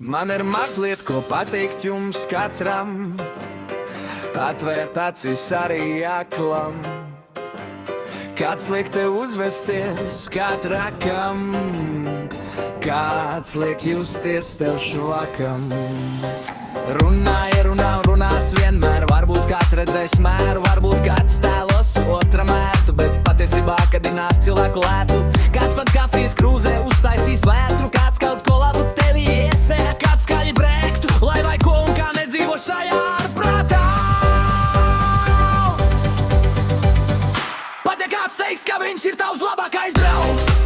Man ir mazliet ko pateikt jums katram, atvērt acis arī aklam. Kāds liek tev uzvesties kā trakam, kāds liek justies tev švakam. Runāja, runā un runās vienmēr, varbūt kāds redzēs mēru, varbūt kāds tēlos otra mērtu, bet patiesībā, kad dinās cilvēku lētu, kāds pat kafijas krūzē uztaisīs vētru, kāds kaut ko labu tevi iesē, kāds skaļi brēktu, lai vai ko un kā nedzīvo šajā ārprātā. Pat ja kāds teiks, ka viņš ir tavs labākais draugs,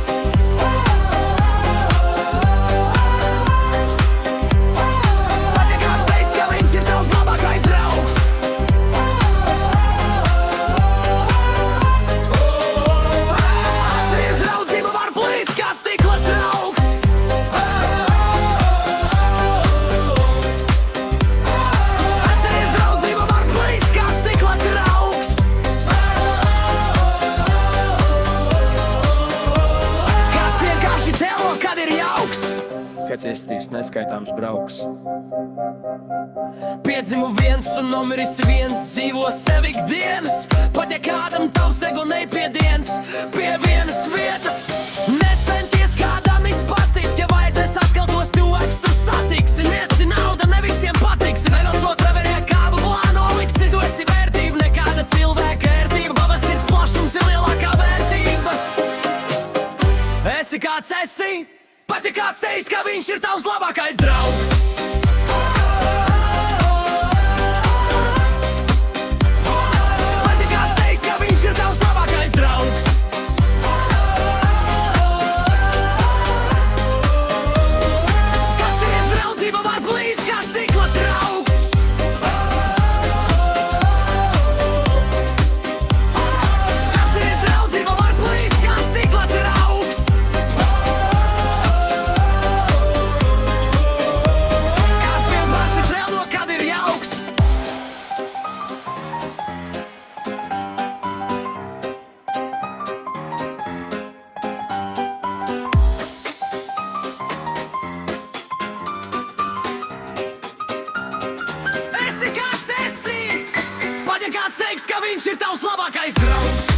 kāds iestīs neskaitāms brauks. Piedzimu viens un nomiris viens, dzīvo sev ikdienas, pat ja kādam tavs ego nepiediens pie vienas vietas. Necenties kādam izpatikt, ja vajadzēs atkal tos cilvēkus tu satiksi. Nesi nauda, ne visiem patiksi, nenosot reverē kādu plānu liksi. Tu esi vērtība, nekāda cilvēka ērtība, bavas sirds plašums ir lielākā vērtība. Esi kāds esi, pat ja kāds teiks, ka viņš ir tavs labākais draugs. Pat ja kāds teiks, ka viņš ir tavs labākais draugs. Kāds ir draudzība var plīst kā stikla trauks. Kāds ir draudzība var plīst kā stikla trauks. Kāds teiks, ka viņš ir tavs labākais draugs.